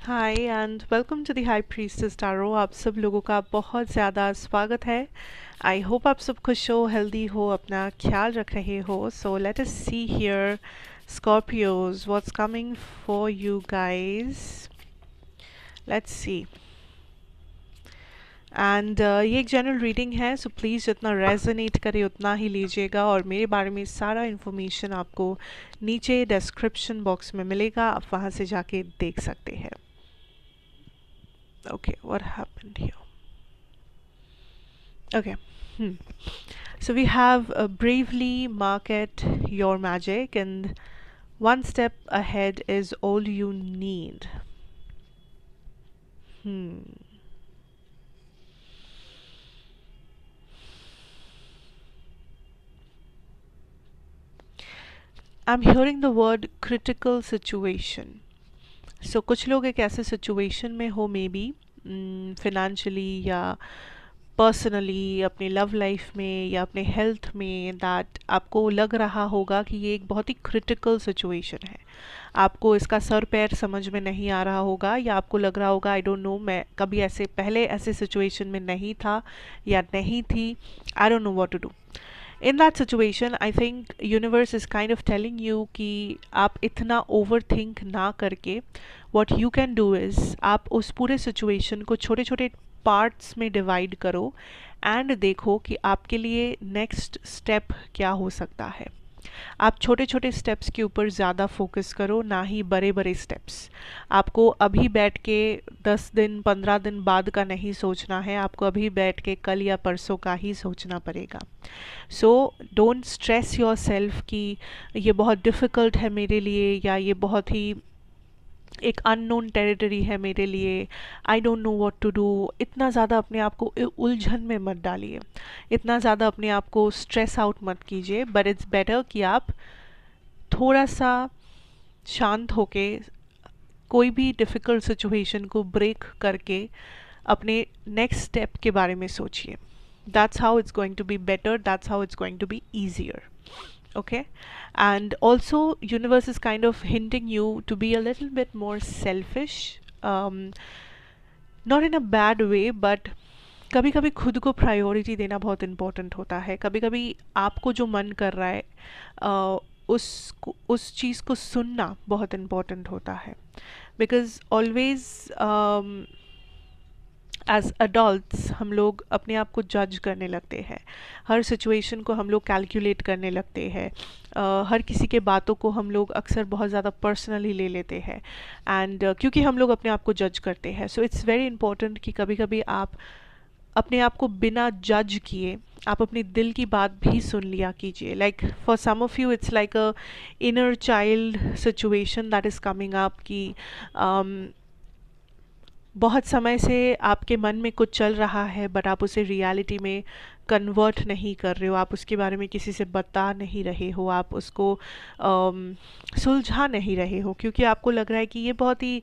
Hi and welcome to the high priestess tarot. आप सब लोगों का बहुत ज़्यादा स्वागत है। आई होप आप सब खुश हो, हेल्दी हो, अपना ख्याल रख रहे हो। So let us see here Scorpios what's coming for you guys. Let's see. And ये एक जनरल रीडिंग है, सो प्लीज़ जितना रेजोनेट करे उतना ही लीजिएगा। और मेरे बारे में सारा इन्फॉर्मेशन आपको नीचे डिस्क्रिप्शन बॉक्स में मिलेगा, आप वहाँ से जाके देख सकते हैं। Okay, what happened here? Okay. Hmm. So we have bravely market your magic, and one step ahead is all you need. Hmm. I'm hearing the word critical situation. So कुछ लोग एक ऐसे सिचुएशन में हो, मे बी फिनेंशियली या personally, अपने love life में या अपने हेल्थ में, दैट आपको लग रहा होगा कि ये एक बहुत ही क्रिटिकल सिचुएशन है। आपको इसका सर पैर समझ में नहीं आ रहा होगा, या आपको लग रहा होगा आई डोंट नो, मैं कभी ऐसे पहले ऐसे सिचुएशन में नहीं था या नहीं थी, I don't know what to do. In that situation I think universe is kind of telling you कि आप इतना ओवर थिंक ना करके what you can do is आप उस पूरे सिचुएशन को छोटे छोटे पार्ट्स में डिवाइड करो एंड देखो कि आपके लिए नेक्स्ट स्टेप क्या हो सकता है। आप छोटे छोटे स्टेप्स के ऊपर ज़्यादा फोकस करो, ना ही बड़े बड़े स्टेप्स। आपको अभी बैठ के 10 दिन 15 दिन बाद का नहीं सोचना है, आपको अभी बैठ के कल या परसों का ही सोचना पड़ेगा। So don't stress your self कि ये बहुत डिफ़िकल्ट है मेरे लिए, या ये बहुत ही एक अननोन टेरिटरी है मेरे लिए, I don't know what to do. इतना ज़्यादा अपने आप को उलझन में मत डालिए, इतना ज़्यादा अपने आप को स्ट्रेस आउट मत कीजिए। बट इट्स बेटर कि आप थोड़ा सा शांत होके कोई भी डिफ़िकल्ट सिचुएशन को ब्रेक करके अपने नेक्स्ट स्टेप के बारे में सोचिए। That's how it's going to be better, that's how it's going to be easier. Okay, and also universe is kind of hinting you to be a little bit more selfish, um, not in a bad way, but कभी कभी खुद को priority देना बहुत important होता है। कभी कभी आपको जो मन कर रहा है उस चीज़ को सुनना बहुत इम्पोर्टेंट होता है। बिकॉज ऑलवेज एज अडल्ट्स हम लोग अपने आप को जज करने लगते हैं, हर सिचुएशन को हम लोग कैलकुलेट करने लगते हैं, हर किसी के बातों को हम लोग अक्सर बहुत ज़्यादा पर्सनली ले लेते हैं। एंड क्योंकि हम लोग अपने आप को जज करते हैं, सो इट्स वेरी इंपॉर्टेंट कि कभी कभी आप अपने आप को बिना जज किए आप अपने दिल की बात भी सुन लिया कीजिए। Like for some of you it's like a inner child situation that is coming up कि बहुत समय से आपके मन में कुछ चल रहा है, बट आप उसे रियलिटी में कन्वर्ट नहीं कर रहे हो, आप उसके बारे में किसी से बता नहीं रहे हो, आप उसको सुलझा नहीं रहे हो, क्योंकि आपको लग रहा है कि ये बहुत ही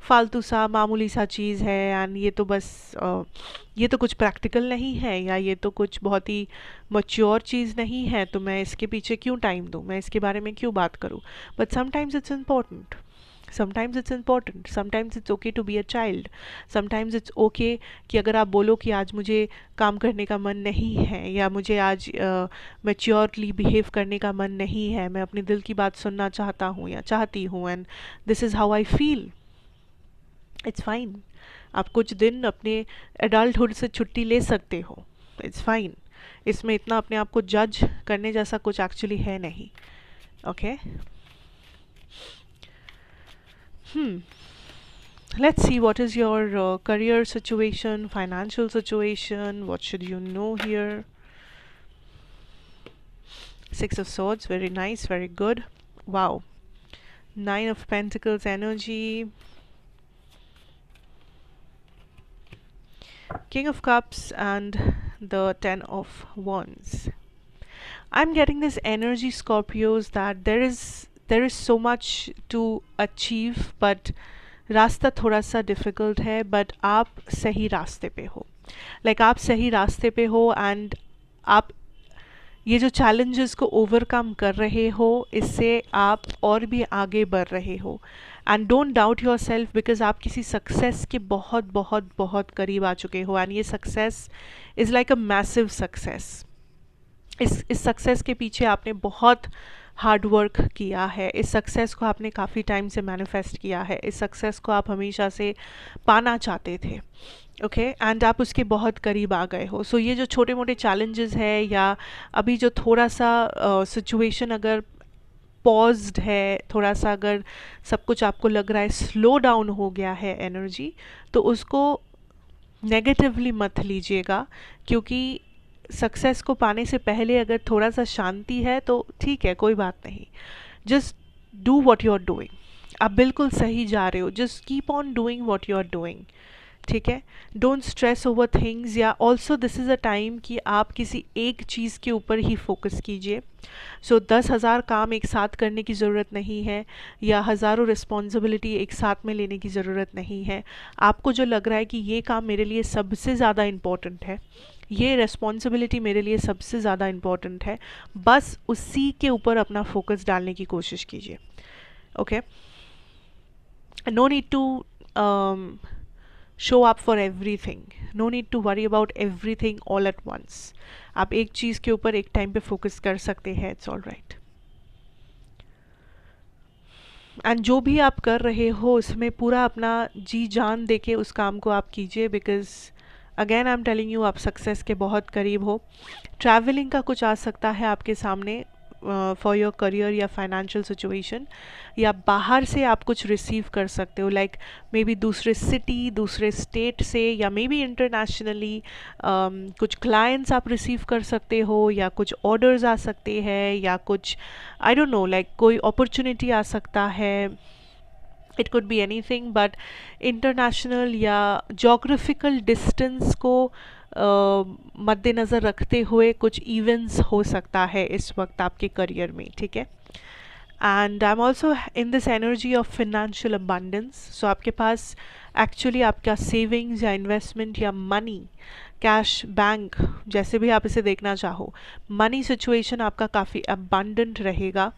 फालतू सा मामूली सा चीज़ है, एंड ये तो बस ये तो कुछ प्रैक्टिकल नहीं है, या ये तो कुछ बहुत ही मच्योर चीज़ नहीं है, तो मैं इसके पीछे क्यों टाइम दूँ, मैं इसके बारे में क्यों बात करूँ। But sometimes it's important, sometimes it's important, sometimes it's okay to be a child, sometimes it's okay कि अगर आप बोलो कि आज मुझे काम करने का मन नहीं है, या मुझे आज मैच्योरली बिहेव करने का मन नहीं है, मैं अपने दिल की बात सुनना चाहता हूँ या चाहती हूँ, and this is how I feel, it's fine. आप कुछ दिन अपने एडल्टहुड से छुट्टी ले सकते हो, इट्स फाइन। इसमें इतना अपने आप को जज करने जैसा कुछ एक्चुअली है नहीं। Okay, let's see what is your career situation, financial situation, what should you know here. Six of Swords, very nice, very good. Wow. Nine of Pentacles energy, King of Cups, and the Ten of Wands. I'm getting this energy, Scorpios, that there is so much to achieve, but रास्ता थोड़ा सा difficult है, but आप सही रास्ते पे हो। Like आप सही रास्ते पे हो, एंड आप ये जो चैलेंजेस को ओवरकम कर रहे हो, इससे आप और भी आगे बढ़ रहे हो। And don't doubt your self, because आप किसी सक्सेस के बहुत बहुत बहुत करीब आ चुके हो, एंड ये success is like a massive success. इस सक्सेस के पीछे आपने बहुत हार्ड वर्क किया है, इस सक्सेस को आपने काफ़ी टाइम से मैनिफेस्ट किया है, इस सक्सेस को आप हमेशा से पाना चाहते थे, ओके एंड आप उसके बहुत करीब आ गए हो। सो ये जो छोटे मोटे चैलेंजेस है, या अभी जो थोड़ा सा सिचुएशन अगर पॉज्ड है, थोड़ा सा अगर सब कुछ आपको लग रहा है स्लो डाउन हो गया है एनर्जी, तो उसको नेगेटिवली मत लीजिएगा, क्योंकि सक्सेस को पाने से पहले अगर थोड़ा सा शांति है तो ठीक है, कोई बात नहीं। Just do what you are doing, आप बिल्कुल सही जा रहे हो, just keep on doing what you are doing, ठीक है। डोंट स्ट्रेस ओवर थिंग्स, या also this is a time कि आप किसी एक चीज़ के ऊपर ही फोकस कीजिए। सो 10,000 काम एक साथ करने की ज़रूरत नहीं है, या हज़ारों रिस्पॉन्सिबिलिटी एक साथ में लेने की ज़रूरत नहीं है। आपको जो लग रहा है कि ये काम मेरे लिए सबसे ज़्यादा इम्पॉर्टेंट है, ये रिस्पॉन्सिबिलिटी मेरे लिए सबसे ज़्यादा इम्पॉर्टेंट है, बस उसी के ऊपर अपना फोकस डालने की कोशिश कीजिए, okay. No need to show up for everything, no need to worry about everything all at once. आप एक चीज़ के ऊपर एक टाइम पे फोकस कर सकते हैं, इट्स ऑल राइट। एंड जो भी आप कर रहे हो उसमें पूरा अपना जी जान दे के उस काम को आप कीजिए, because again I am telling you, आप सक्सेस के बहुत करीब हो। ट्रैवलिंग का कुछ आ सकता है आपके सामने फॉर योर करियर या फाइनेंशियल सिचुएशन, या बाहर से आप कुछ रिसीव कर सकते हो, लाइक मे बी दूसरे सिटी, दूसरे स्टेट से, या मे बी इंटरनेशनली कुछ क्लाइंट्स आप रिसीव कर सकते हो, या कुछ ऑर्डर्स आ सकते हैं, या कुछ आई डोंट नो लाइक कोई अपॉर्चुनिटी आ सकता है। It could be anything, but international या जोग्राफिकल डिस्टेंस को मद्देनज़र रखते हुए कुछ इवेंट्स हो सकता है इस वक्त आपके करियर में, ठीक है। And I am also in this energy of financial abundance, so आपके पास एक्चुअली आपका सेविंग्स या इन्वेस्टमेंट या मनी, कैश, बैंक, जैसे भी आप इसे देखना चाहो, मनी सिचुएशन आपका काफ़ी अबंडेंट रहेगा,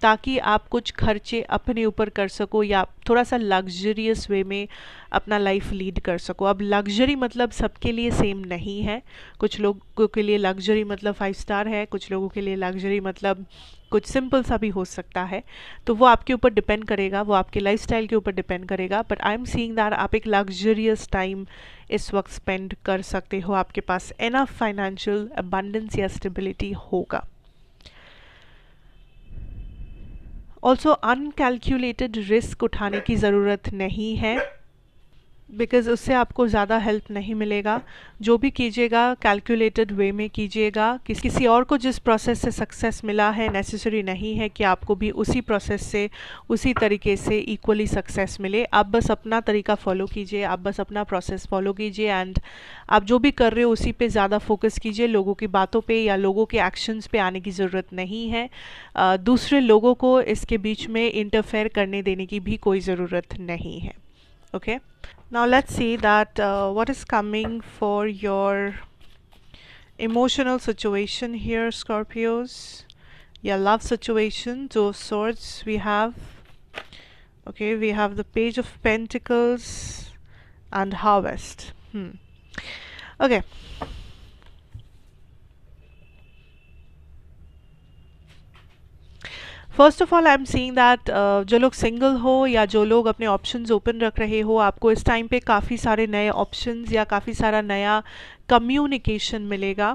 ताकि आप कुछ खर्चे अपने ऊपर कर सको, या थोड़ा सा लग्जरियस वे में अपना लाइफ लीड कर सको। अब लग्जरी मतलब सबके लिए सेम नहीं है, कुछ लोगों के लिए लग्जरी मतलब 5 स्टार है, कुछ लोगों के लिए लग्जरी मतलब कुछ सिंपल सा भी हो सकता है, तो वो आपके ऊपर डिपेंड करेगा, वो आपके लाइफस्टाइल के ऊपर डिपेंड करेगा। But I am seeing that आप एक लग्जरियस टाइम इस वक्त स्पेंड कर सकते हो, आपके पास एनफ फाइनेंशियल अबंडेंस या स्टेबिलिटी होगा। ऑल्सो अनकैलकुलेटेड रिस्क उठाने की ज़रूरत नहीं है, बिकॉज़ उससे आपको ज़्यादा हेल्प नहीं मिलेगा। जो भी कीजिएगा कैलकुलेटेड वे में कीजिएगा। किसी और को जिस प्रोसेस से सक्सेस मिला है, नेसेसरी नहीं है कि आपको भी उसी प्रोसेस से, उसी तरीके से इक्वली सक्सेस मिले। आप बस अपना तरीका फॉलो कीजिए, आप बस अपना प्रोसेस फॉलो कीजिए, एंड आप जो भी कर रहे हो उसी पे ज़्यादा फोकस कीजिए। लोगों की बातों पे या लोगों के एक्शंस पे आने की ज़रूरत नहीं है। दूसरे लोगों को इसके बीच में इंटरफेयर करने देने की भी कोई ज़रूरत नहीं है। Okay, now let's see that what is coming for your emotional situation here, Scorpios. Your love situation, those swords we have. Okay, we have the Page of Pentacles and Harvest. Okay, first of all I am seeing that जो लोग single हो या जो लोग अपने options open रख रहे हो, आपको इस टाइम पे काफ़ी सारे नए ऑप्शंस या काफ़ी सारा नया कम्युनिकेशन मिलेगा।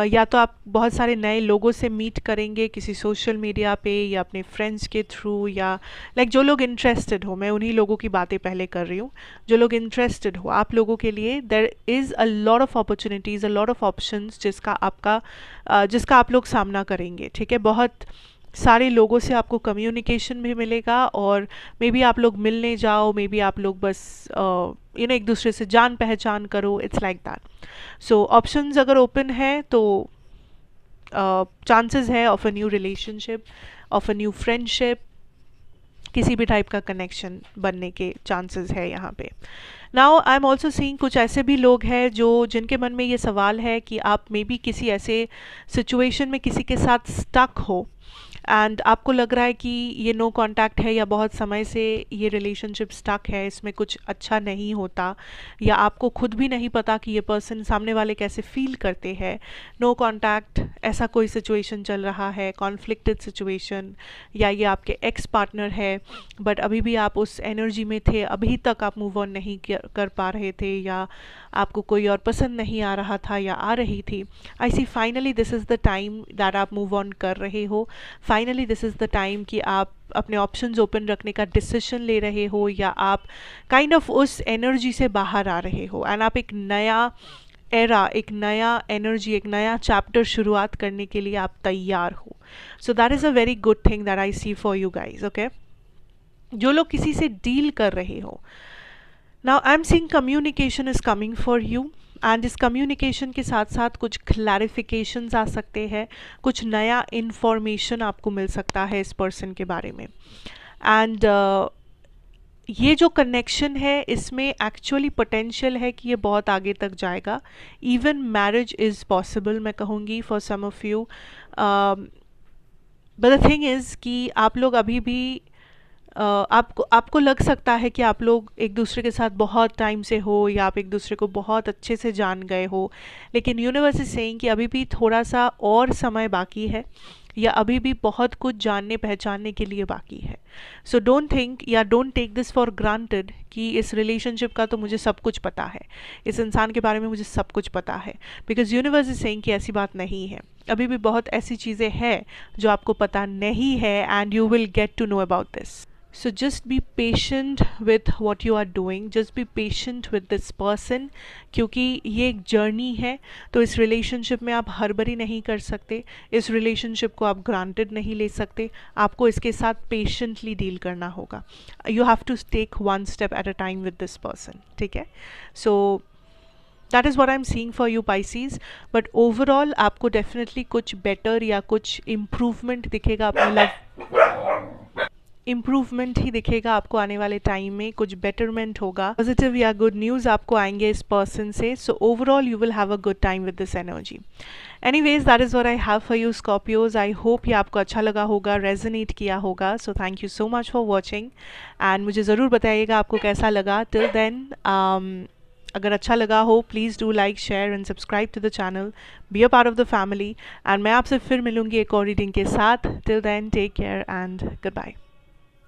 या तो आप बहुत सारे नए लोगों से मीट करेंगे किसी सोशल मीडिया पे या अपने फ्रेंड्स के थ्रू, या लाइक जो लोग इंटरेस्टेड हो, मैं उन्हीं लोगों की बातें पहले कर रही हूँ, जो लोग इंटरेस्टेड हो, आप लोगों के लिए there is a lot of opportunities, a lot of options जिसका आप लोग सामना करेंगे, ठीक है। बहुत सारे लोगों से आपको कम्युनिकेशन भी मिलेगा, और मे बी आप लोग मिलने जाओ, मे बी आप लोग बस एक दूसरे से जान पहचान करो, it's like that. So options अगर ओपन है तो चांसेस है of a new relationship, of a new friendship, किसी भी टाइप का कनेक्शन बनने के चांसेस है यहाँ पे। Now I am also seeing कुछ ऐसे भी लोग हैं जिनके मन में ये सवाल है कि आप मे बी किसी ऐसे सिचुएशन में किसी के साथ स्टक हो, एंड आपको लग रहा है कि ये नो कांटेक्ट है या बहुत समय से ये रिलेशनशिप स्टक है, इसमें कुछ अच्छा नहीं होता, या आपको खुद भी नहीं पता कि ये पर्सन सामने वाले कैसे फील करते हैं। नो कांटेक्ट, ऐसा कोई सिचुएशन चल रहा है, कॉन्फ्लिक्टेड सिचुएशन, या ये आपके एक्स पार्टनर है बट अभी भी आप उस एनर्जी में थे, अभी तक आप मूव ऑन नहीं कर पा रहे थे, या आपको कोई और पसंद नहीं आ रहा था या आ रही थी। I see finally this is the time that आप मूव ऑन कर रहे हो। Finally this is the time कि आप अपने ऑप्शंस ओपन रखने का डिसीजन ले रहे हो, या आप काइंड ऑफ उस एनर्जी से बाहर आ रहे हो एंड आप एक नया एरा, एक नया एनर्जी, एक नया चैप्टर शुरुआत करने के लिए आप तैयार हो। So that is a very good thing that I see for you guys. Okay, जो लोग किसी से डील कर रहे हो, now I am seeing communication is coming for you, and इस कम्युनिकेशन के साथ साथ कुछ क्लैरिफिकेशंस आ सकते हैं, कुछ नया इन्फॉर्मेशन आपको मिल सकता है इस पर्सन के बारे में। एंड ये जो कनेक्शन है इसमें एक्चुअली पोटेंशियल है कि ये बहुत आगे तक जाएगा। इवन मैरिज इज़ पॉसिबल, मैं कहूँगी, for some of you. But the thing is कि आप लोग अभी भी आपको लग सकता है कि आप लोग एक दूसरे के साथ बहुत टाइम से हो, या आप एक दूसरे को बहुत अच्छे से जान गए हो, लेकिन यूनिवर्स इज सेइंग कि अभी भी थोड़ा सा और समय बाकी है, या अभी भी बहुत कुछ जानने पहचानने के लिए बाकी है। सो डोंट थिंक या don't take this for granted कि इस रिलेशनशिप का तो मुझे सब कुछ पता है, इस इंसान के बारे में मुझे सब कुछ पता है, बिकॉज यूनिवर्स इज सेइंग कि ऐसी बात नहीं है। अभी भी बहुत ऐसी चीज़ें हैं जो आपको पता नहीं है, and you will get to know about this. So just be patient with what you are doing, just be patient with this person, क्योंकि ये एक जर्नी है। तो इस रिलेशनशिप में आप हड़बड़ी नहीं कर सकते, इस रिलेशनशिप को आप ग्रांटेड नहीं ले सकते, आपको इसके साथ पेशेंटली डील करना होगा। You have to take one step at a time with this person, ठीक है। So that is what I am seeing for you Pisces. But overall आपको डेफिनेटली कुछ बेटर या कुछ इम्प्रूवमेंट दिखेगा अपने लव, इम्प्रूवमेंट ही दिखेगा आपको आने वाले टाइम में, कुछ बेटरमेंट होगा, पॉजिटिव या गुड न्यूज़ आपको आएंगे इस पर्सन से। So overall you will have a good time with this energy. Anyways that is what I have for you Scorpios. I hope ये आपको अच्छा लगा होगा, रेजोनेट किया होगा। So thank you so much for watching, and मुझे ज़रूर बताइएगा आपको कैसा लगा। टिल देन अगर अच्छा लगा हो please do like, share and subscribe to the channel, be a part of the family, and मैं आपसे फिर मिलूंगी एक और रीडिंग के साथ। Till then take care and good bye.